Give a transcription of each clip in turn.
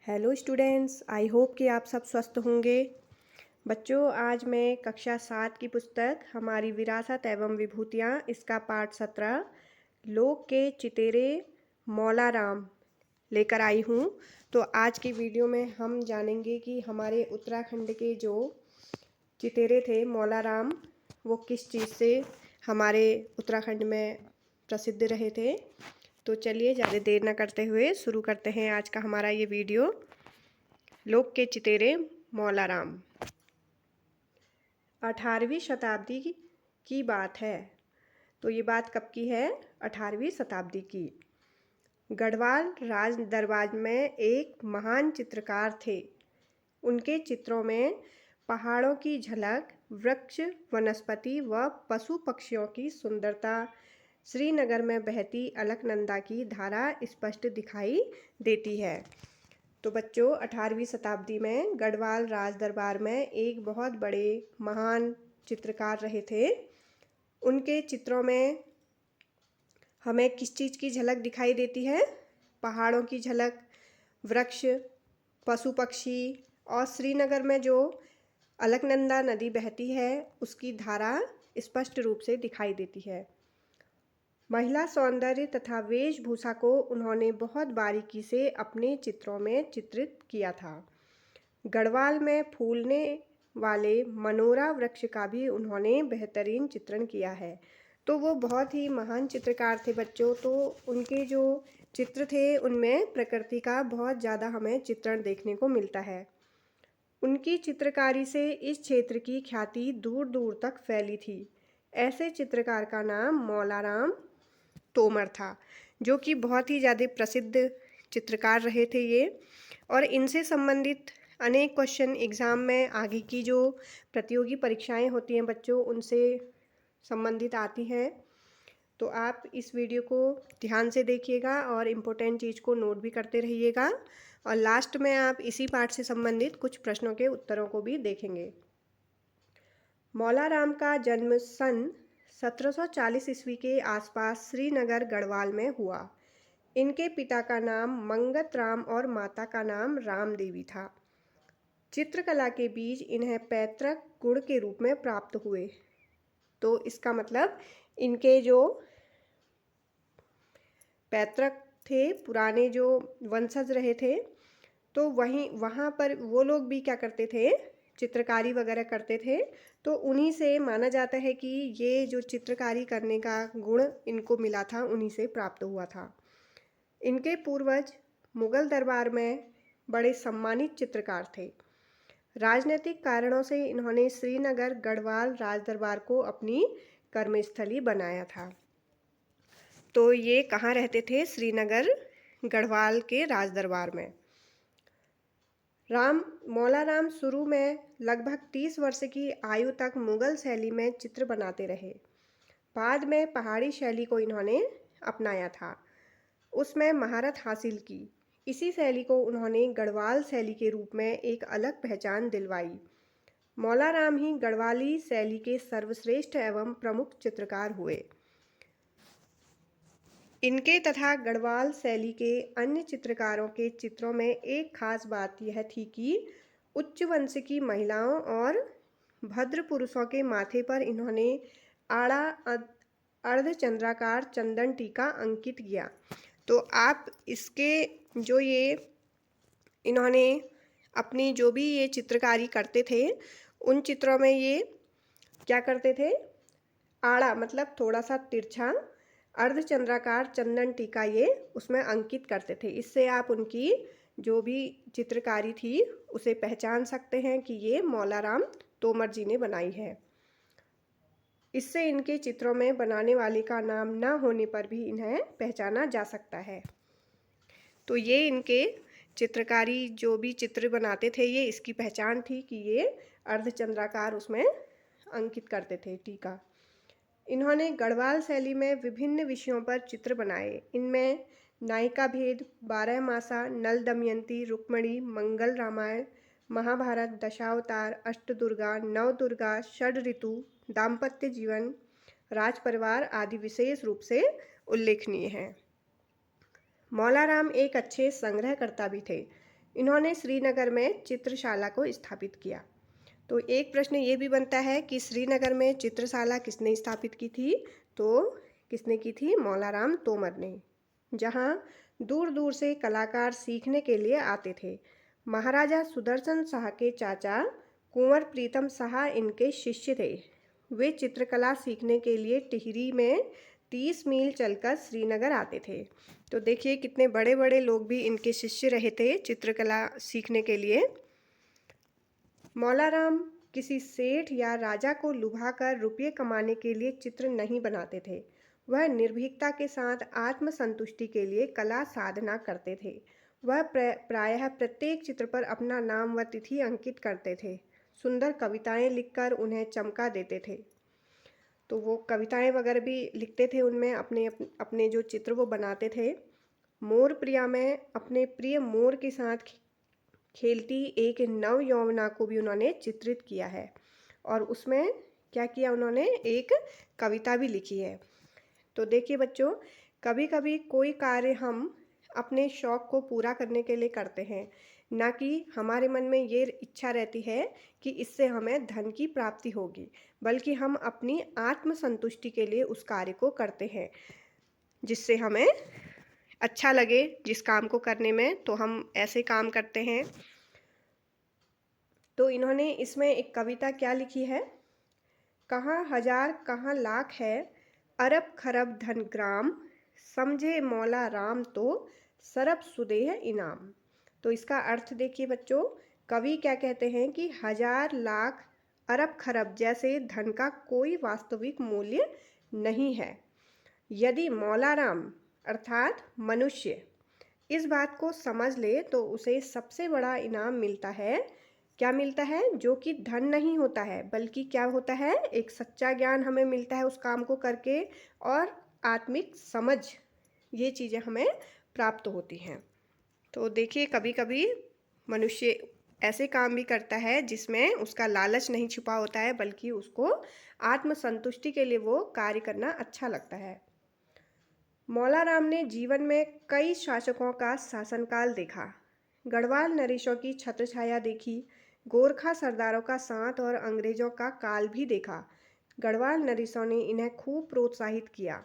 Hello students, I hope कि आप सब स्वस्थ होंगे। बच्चों, आज मैं कक्षा 7 की पुस्तक हमारी विरासत एवं विभूतियाँ इसका पाठ 17 लोक के चितेरे मौला राम लेकर आई हूँ। तो आज की वीडियो में हम जानेंगे कि हमारे उत्तराखंड के जो चितेरे थे मौला राम, वो किस चीज़ से हमारे उत्तराखंड में प्रसिद्ध रहे थे। तो चलिए ज़्यादा देर ना करते हुए शुरू करते हैं आज का हमारा ये वीडियो। लोक के चितेरे मौला राम। 18वीं शताब्दी की बात है। तो ये बात कब की है? 18वीं शताब्दी की। गढ़वाल राज दरबार में एक महान चित्रकार थे। उनके चित्रों में पहाड़ों की झलक, वृक्ष, वनस्पति व पशु पक्षियों की सुंदरता, श्रीनगर में बहती अलकनंदा की धारा स्पष्ट दिखाई देती है। तो बच्चों, 18वीं शताब्दी में गढ़वाल राज दरबार में एक बहुत बड़े महान चित्रकार रहे थे। उनके चित्रों में हमें किस चीज़ की झलक दिखाई देती है? पहाड़ों की झलक, वृक्ष, पशु पक्षी और श्रीनगर में जो अलकनंदा नदी बहती है उसकी धारा स्पष्ट रूप से दिखाई देती है। महिला सौंदर्य तथा वेशभूषा को उन्होंने बहुत बारीकी से अपने चित्रों में चित्रित किया था। गढ़वाल में फूलने वाले मनोरा वृक्ष का भी उन्होंने बेहतरीन चित्रण किया है। तो वो बहुत ही महान चित्रकार थे बच्चों। तो उनके जो चित्र थे उनमें प्रकृति का बहुत ज़्यादा हमें चित्रण देखने को मिलता है। उनकी चित्रकारी से इस क्षेत्र की ख्याति दूर दूर तक फैली थी। ऐसे चित्रकार का नाम मौला राम तोमर था, जो कि बहुत ही ज़्यादा प्रसिद्ध चित्रकार रहे थे ये। और इनसे संबंधित अनेक क्वेश्चन एग्ज़ाम में आगे की जो प्रतियोगी परीक्षाएं होती हैं बच्चों, उनसे संबंधित आती हैं। तो आप इस वीडियो को ध्यान से देखिएगा और इम्पोर्टेंट चीज़ को नोट भी करते रहिएगा। और लास्ट में आप इसी पाठ से संबंधित कुछ प्रश्नों के उत्तरों को भी देखेंगे। मौला राम का जन्म सन 1740 ईस्वी के आसपास श्रीनगर गढ़वाल में हुआ। इनके पिता का नाम मंगत राम और माता का नाम राम देवी था। चित्रकला के बीज इन्हें पैतृक गुण के रूप में प्राप्त हुए। तो इसका मतलब इनके जो पैतृक थे, पुराने जो वंशज रहे थे, तो वहाँ पर वो लोग भी क्या करते थे? चित्रकारी वगैरह करते थे। तो उन्हीं से माना जाता है कि ये जो चित्रकारी करने का गुण इनको मिला था, उन्हीं से प्राप्त हुआ था। इनके पूर्वज मुगल दरबार में बड़े सम्मानित चित्रकार थे। राजनीतिक कारणों से इन्होंने श्रीनगर गढ़वाल राज दरबार को अपनी कर्मस्थली बनाया था। तो ये कहाँ रहते थे? श्रीनगर गढ़वाल के राज दरबार में। मौला राम शुरू में लगभग 30 वर्ष की आयु तक मुगल शैली में चित्र बनाते रहे। बाद में पहाड़ी शैली को इन्होंने अपनाया था, उसमें महारत हासिल की। इसी शैली को उन्होंने गढ़वाल शैली के रूप में एक अलग पहचान दिलवाई। मौला राम ही गढ़वाली शैली के सर्वश्रेष्ठ एवं प्रमुख चित्रकार हुए। इनके तथा गढ़वाल शैली के अन्य चित्रकारों के चित्रों में एक खास बात यह थी कि उच्च वंश की महिलाओं और भद्र पुरुषों के माथे पर इन्होंने आड़ा अर्धचंद्राकार चंदन टीका अंकित किया। तो आप इसके जो ये इन्होंने अपनी जो भी ये चित्रकारी करते थे, उन चित्रों में ये क्या करते थे? आड़ा मतलब थोड़ा सा तिरछा अर्धचंद्राकार चंदन टीका ये उसमें अंकित करते थे। इससे आप उनकी जो भी चित्रकारी थी उसे पहचान सकते हैं कि ये मौला राम तोमर जी ने बनाई है। इससे इनके चित्रों में बनाने वाले का नाम न होने पर भी इन्हें पहचाना जा सकता है। तो ये इनके चित्रकारी जो भी चित्र बनाते थे, ये इसकी पहचान थी कि ये अर्धचंद्राकार उसमें अंकित करते थे टीका। इन्होंने गढ़वाल शैली में विभिन्न विषयों पर चित्र बनाए। इनमें नायिका भेद, 12 मासा, नल दमयंती, रुक्मणी, मंगल रामायण, महाभारत, दशावतार, अष्टदुर्गा, नवदुर्गा, षड ऋतु, दाम्पत्य जीवन, राज परिवार आदि विशेष रूप से उल्लेखनीय हैं। मौला राम एक अच्छे संग्रहकर्ता भी थे। इन्होंने श्रीनगर में चित्रशाला को स्थापित किया। तो एक प्रश्न ये भी बनता है कि श्रीनगर में चित्रशाला किसने स्थापित की थी? तो किसने की थी? मौलाराम तोमर ने, जहाँ दूर दूर से कलाकार सीखने के लिए आते थे। महाराजा सुदर्शन शाह के चाचा कुंवर प्रीतम शाह इनके शिष्य थे। वे चित्रकला सीखने के लिए टिहरी में 30 मील चलकर श्रीनगर आते थे। तो देखिए कितने बड़े बड़े लोग भी इनके शिष्य रहे थे चित्रकला सीखने के लिए। मौलाराम किसी सेठ या राजा को लुभाकर रुपये कमाने के लिए चित्र नहीं बनाते थे। वह निर्भीकता के साथ आत्मसंतुष्टि के लिए कला साधना करते थे। वह प्रायः प्रत्येक चित्र पर अपना नाम व तिथि अंकित करते थे। सुंदर कविताएं लिखकर उन्हें चमका देते थे। तो वो कविताएं वगैरह भी लिखते थे, उनमें अपने अपने जो चित्र वो बनाते थे। मोर प्रिया में अपने प्रिय मोर के साथ खेलती एक नव यौवना को भी उन्होंने चित्रित किया है, और उसमें क्या किया उन्होंने? एक कविता भी लिखी है। तो देखिए बच्चों, कभी कभी कोई कार्य हम अपने शौक़ को पूरा करने के लिए करते हैं, ना कि हमारे मन में ये इच्छा रहती है कि इससे हमें धन की प्राप्ति होगी, बल्कि हम अपनी आत्मसंतुष्टि के लिए उस कार्य को करते हैं, जिससे हमें अच्छा लगे जिस काम को करने में, तो हम ऐसे काम करते हैं। तो इन्होंने इसमें एक कविता क्या लिखी है? कहाँ हजार कहाँ लाख है, अरब खरब धन ग्राम, समझे मौला राम तो सरब सुदेह इनाम। तो इसका अर्थ देखिए बच्चों, कवि क्या कहते हैं कि हजार लाख अरब खरब जैसे धन का कोई वास्तविक मूल्य नहीं है। यदि मौला राम अर्थात मनुष्य इस बात को समझ ले तो उसे सबसे बड़ा इनाम मिलता है। क्या मिलता है? जो कि धन नहीं होता है, बल्कि क्या होता है? एक सच्चा ज्ञान हमें मिलता है उस काम को करके, और आत्मिक समझ, ये चीज़ें हमें प्राप्त होती हैं। तो देखिए कभी कभी मनुष्य ऐसे काम भी करता है जिसमें उसका लालच नहीं छुपा होता है, बल्कि उसको आत्मसंतुष्टि के लिए वो कार्य करना अच्छा लगता है। मौलाराम ने जीवन में कई शासकों का शासनकाल देखा। गढ़वाल नरेशों की छत्रछाया देखी, गोरखा सरदारों का साथ और अंग्रेजों का काल भी देखा। गढ़वाल नरेशों ने इन्हें खूब प्रोत्साहित किया,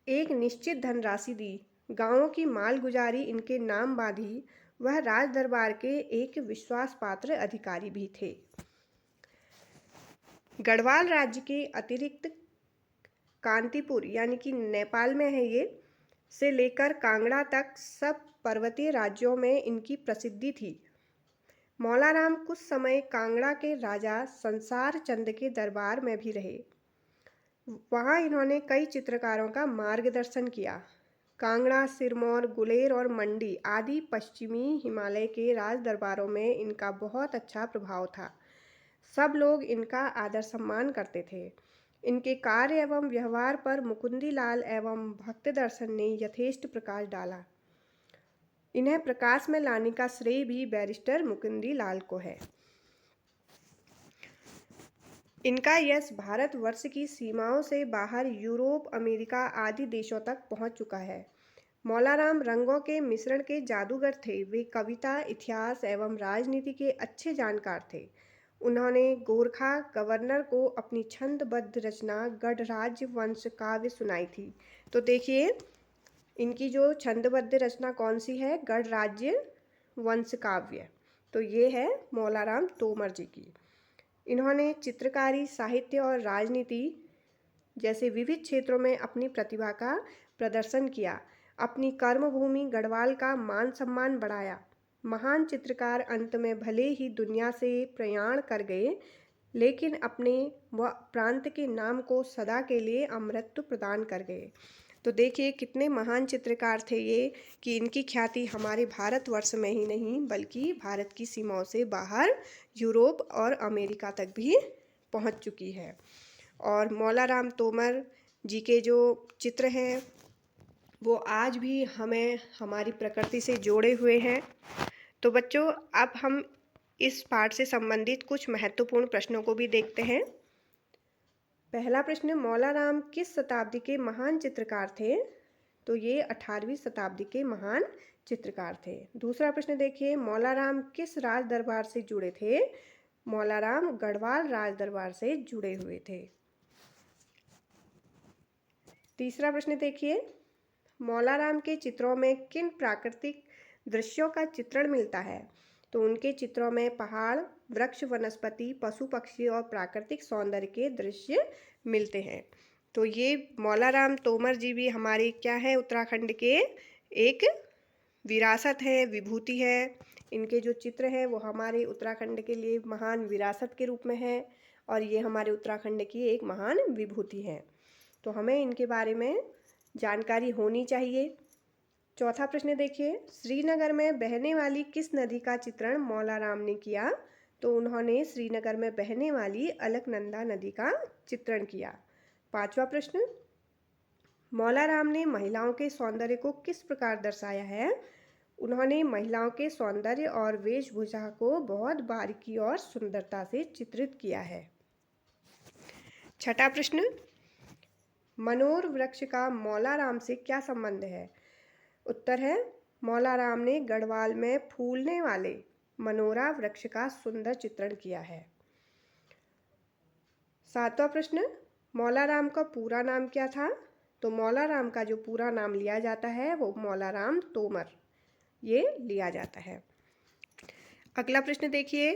एक निश्चित धनराशि दी, गांवों की मालगुजारी इनके नाम बांधी। वह राज दरबार के एक विश्वास पात्र अधिकारी भी थे। गढ़वाल राज्य के अतिरिक्त कांतीपुर यानी कि नेपाल में है ये, से लेकर कांगड़ा तक सब पर्वतीय राज्यों में इनकी प्रसिद्धि थी। मौलाराम कुछ समय कांगड़ा के राजा संसार चंद के दरबार में भी रहे। वहाँ इन्होंने कई चित्रकारों का मार्गदर्शन किया। कांगड़ा, सिरमौर, गुलेर और मंडी आदि पश्चिमी हिमालय के राज दरबारों में इनका बहुत अच्छा प्रभाव था। सब लोग इनका आदर सम्मान करते थे। इनके कार्य एवं व्यवहार पर मुकुंदी लाल एवं भक्त दर्शन ने यथेष्ट प्रकाश डाला। इन्हें प्रकाश में लाने का श्रेय भी बैरिस्टर मुकुंदी लाल को है। इनका यश भारतवर्ष की सीमाओं से बाहर यूरोप, अमेरिका आदि देशों तक पहुंच चुका है। मौलाराम रंगों के मिश्रण के जादूगर थे। वे कविता, इतिहास एवं राजनीति के अच्छे जानकार थे। उन्होंने गोरखा गवर्नर को अपनी छंदबद्ध रचना गढ़राज्य वंश काव्य सुनाई थी। तो देखिए इनकी जो छंदबद्ध रचना कौन सी है? गढ़राज्य वंश काव्य। तो ये है मौलाराम तोमर जी की। इन्होंने चित्रकारी, साहित्य और राजनीति जैसे विविध क्षेत्रों में अपनी प्रतिभा का प्रदर्शन किया। अपनी कर्मभूमि गढ़वाल का मान सम्मान बढ़ाया। महान चित्रकार अंत में भले ही दुनिया से प्रयाण कर गए, लेकिन अपने व प्रांत के नाम को सदा के लिए अमरत्व प्रदान कर गए। तो देखिए कितने महान चित्रकार थे ये, कि इनकी ख्याति हमारे भारतवर्ष में ही नहीं बल्कि भारत की सीमाओं से बाहर यूरोप और अमेरिका तक भी पहुंच चुकी है। और मौलाराम तोमर जी के जो चित्र हैं वो आज भी हमें हमारी प्रकृति से जोड़े हुए हैं। तो बच्चों अब हम इस पाठ से संबंधित कुछ महत्वपूर्ण प्रश्नों को भी देखते हैं। पहला प्रश्न, मौलाराम किस शताब्दी के महान चित्रकार थे? तो ये 18वीं शताब्दी के महान चित्रकार थे। दूसरा प्रश्न देखिए, मौलाराम किस राज दरबार से जुड़े थे? मौलाराम गढ़वाल राज दरबार से जुड़े हुए थे। तीसरा प्रश्न देखिए, मौलाराम के चित्रों में किन प्राकृतिक दृश्यों का चित्रण मिलता है? तो उनके चित्रों में पहाड़, वृक्ष, वनस्पति, पशु पक्षी और प्राकृतिक सौंदर्य के दृश्य मिलते हैं। तो ये मौलाराम तोमर जी भी हमारे क्या है, उत्तराखंड के एक विरासत है, विभूति है। इनके जो चित्र हैं वो हमारे उत्तराखंड के लिए महान विरासत के रूप में है और ये हमारे उत्तराखंड की एक महान विभूति है। तो हमें इनके बारे में जानकारी होनी चाहिए। चौथा प्रश्न देखिए, श्रीनगर में बहने वाली किस नदी का चित्रण मौलाराम ने किया? तो उन्होंने श्रीनगर में बहने वाली अलकनंदा नदी का चित्रण किया। पांचवा प्रश्न, मौलाराम ने महिलाओं के सौंदर्य को किस प्रकार दर्शाया है? उन्होंने महिलाओं के सौंदर्य और वेशभूषा को बहुत बारीकी और सुंदरता से चित्रित किया है। छठा प्रश्न, मनोर वृक्ष का मौलाराम से क्या संबंध है? उत्तर है, मौलाराम ने गढ़वाल में फूलने वाले मनोरा वृक्ष का सुंदर चित्रण किया है। सातवां प्रश्न, मौलाराम का पूरा नाम क्या था? तो मौलाराम का जो पूरा नाम लिया जाता है वो मौलाराम तोमर ये लिया जाता है। अगला प्रश्न देखिए,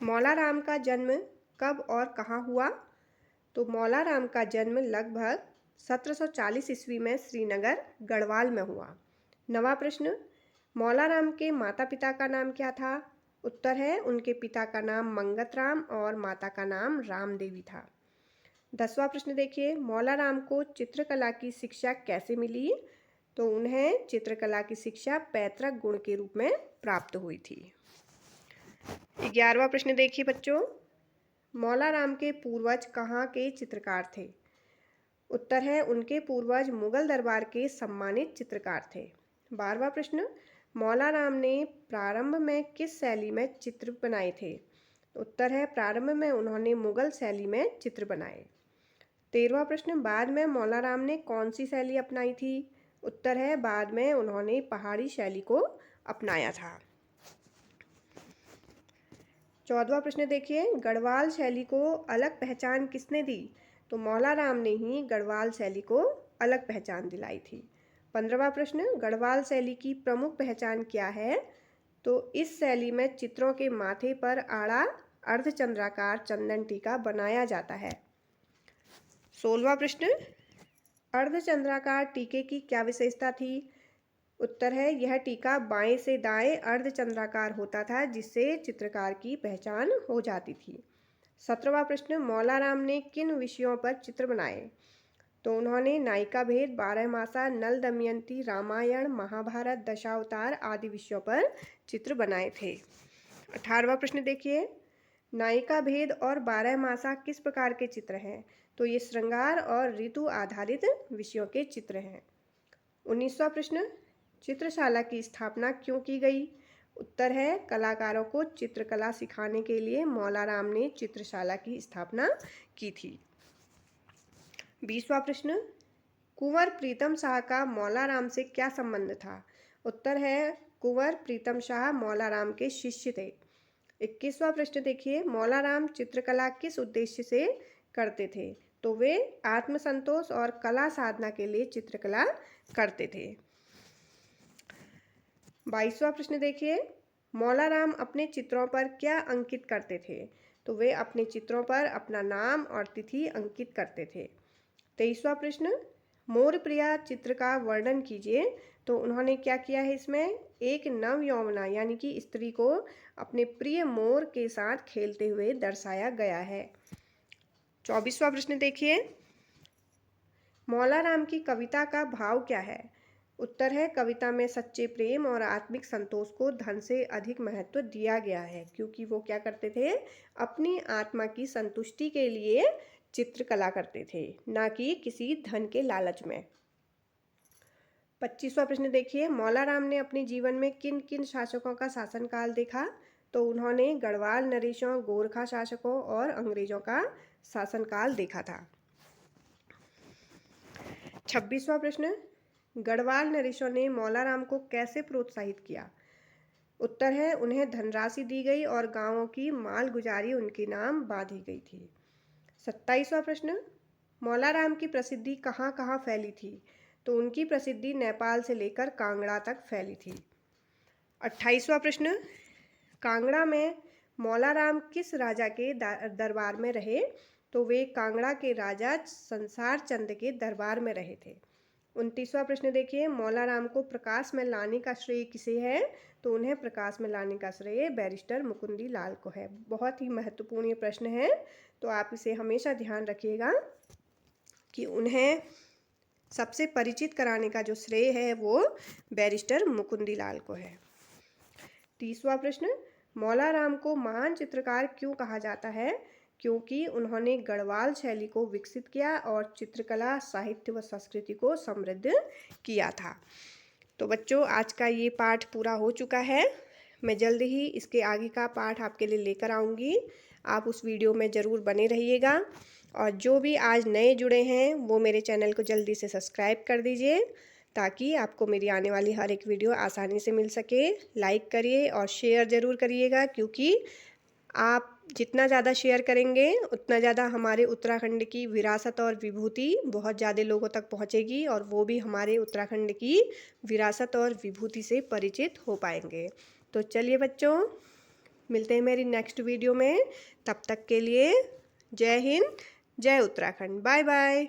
मौलाराम का जन्म कब और कहाँ हुआ? तो मौलाराम का जन्म लगभग 1740 ईस्वी में श्रीनगर गढ़वाल में हुआ। नवा प्रश्न, मौलाराम के माता पिता का नाम क्या था? उत्तर है, उनके पिता का नाम मंगतराम और माता का नाम रामदेवी था। 10वां प्रश्न देखिए, मौलाराम को चित्रकला की शिक्षा कैसे मिली? तो उन्हें चित्रकला की शिक्षा पैतृक गुण के रूप में प्राप्त हुई थी। 11वां प्रश्न देखिए बच्चों, मौलाराम के पूर्वज कहाँ के चित्रकार थे? उत्तर है, उनके पूर्वज मुगल दरबार के सम्मानित चित्रकार थे। 12वां प्रश्न, मौलाराम ने प्रारंभ में किस शैली में चित्र बनाए थे? उत्तर है, प्रारंभ में उन्होंने मुगल शैली में चित्र बनाए। 13वां प्रश्न, बाद में मौलाराम ने कौन सी शैली अपनाई थी? उत्तर है, बाद में उन्होंने पहाड़ी शैली को अपनाया था। 14वां प्रश्न देखिए, गढ़वाल शैली को अलग पहचान किसने दी? तो मौलाराम ने ही गढ़वाल शैली को अलग पहचान दिलाई थी। 15वां प्रश्न, गढ़वाल शैली की प्रमुख पहचान क्या है? तो इस शैली में चित्रों के माथे पर आड़ा अर्धचंद्राकार चंदन टीका बनाया जाता है। 16वां प्रश्न, अर्धचंद्राकार टीके की क्या विशेषता थी? उत्तर है, यह टीका बाएं से दाएं अर्धचंद्राकार होता था जिससे चित्रकार की पहचान हो जाती थी। 17वां प्रश्न, मौलाराम ने किन विषयों पर चित्र बनाए? तो उन्होंने नायिका भेद, बारहमासा, नल दमयंती, रामायण, महाभारत, दशावतार आदि विषयों पर चित्र बनाए थे। 18वां प्रश्न देखिए, नायिका भेद और बारहमासा किस प्रकार के चित्र हैं? तो ये श्रृंगार और ऋतु आधारित विषयों के चित्र हैं। 19वां प्रश्न, चित्रशाला की स्थापना क्यों की गई? उत्तर है, कलाकारों को चित्रकला सिखाने के लिए मौलाराम ने चित्रशाला की स्थापना की थी। 20वां प्रश्न, कुंवर प्रीतम शाह का मौलाराम से क्या संबंध था? उत्तर है, कुंवर प्रीतम शाह मौलाराम के शिष्य थे। 21वां प्रश्न देखिए, मौलाराम चित्रकला किस उद्देश्य से करते थे? तो वे आत्मसंतोष और कला साधना के लिए चित्रकला करते थे। 22वां प्रश्न देखिए, मौलाराम अपने चित्रों पर क्या अंकित करते थे? तो वे अपने चित्रों पर अपना नाम और तिथि अंकित करते थे। 23वां प्रश्न, मोरप्रिया चित्र का वर्णन कीजिए। तो उन्होंने क्या किया है इसमें? एक नव यौवना यानी कि स्त्री को अपने प्रिय मोर के साथ खेलते हुए दर्शाया गया है। 24वां प्रश्न देखिए, मौलाराम की कविता का भाव क्या है? उत्तर है, कविता में सच्चे प्रेम और आत्मिक संतोष को धन से अधिक महत्व दिया गया है क्योंकि वो क्या करते थे, अपनी आत्मा की संतुष्टि के लिए चित्रकला करते थे, ना कि किसी धन के लालच में। 25वां प्रश्न देखिए, मौलाराम ने अपने जीवन में किन किन शासकों का शासनकाल देखा? तो उन्होंने गढ़वाल नरेशों, गोरखा शासकों और अंग्रेजों का शासनकाल देखा था। 26वां प्रश्न, गढ़वाल नरेशों ने मौलाराम को कैसे प्रोत्साहित किया? उत्तर है उन्हें धनराशि दी गई और गांवों की मालगुजारी उनके नाम बांधी गई थी। 27वां प्रश्न, मौलाराम की प्रसिद्धि कहाँ कहाँ फैली थी? तो उनकी प्रसिद्धि नेपाल से लेकर कांगड़ा तक फैली थी। 28वां प्रश्न, कांगड़ा में मौलाराम किस राजा के दरबार में रहे? तो वे कांगड़ा के राजा संसार चंद के दरबार में रहे थे। 29वां प्रश्न देखिए, मौलाराम को प्रकाश में लाने का श्रेय किसे है? तो उन्हें प्रकाश में लाने का श्रेय बैरिस्टर मुकुंदी लाल को है। बहुत ही महत्वपूर्ण ये प्रश्न है, तो आप इसे हमेशा ध्यान रखिएगा कि उन्हें सबसे परिचित कराने का जो श्रेय है वो बैरिस्टर मुकुंदी लाल को है। 30वां प्रश्न, मौलाराम को महान चित्रकार क्यों कहा जाता है? क्योंकि उन्होंने गढ़वाल शैली को विकसित किया और चित्रकला, साहित्य व संस्कृति को समृद्ध किया था। तो बच्चों, आज का ये पाठ पूरा हो चुका है। मैं जल्द ही इसके आगे का पाठ आपके लिए लेकर आऊँगी। आप उस वीडियो में ज़रूर बने रहिएगा और जो भी आज नए जुड़े हैं वो मेरे चैनल को जल्दी से सब्सक्राइब कर दीजिए ताकि आपको मेरी आने वाली हर एक वीडियो आसानी से मिल सके। लाइक करिए और शेयर ज़रूर करिएगा, क्योंकि आप जितना ज़्यादा शेयर करेंगे उतना ज़्यादा हमारे उत्तराखंड की विरासत और विभूति बहुत ज़्यादा लोगों तक पहुँचेगी और वो भी हमारे उत्तराखंड की विरासत और विभूति से परिचित हो पाएंगे। तो चलिए बच्चों, मिलते हैं मेरी नेक्स्ट वीडियो में। तब तक के लिए जय हिंद, जय उत्तराखंड। Bye bye.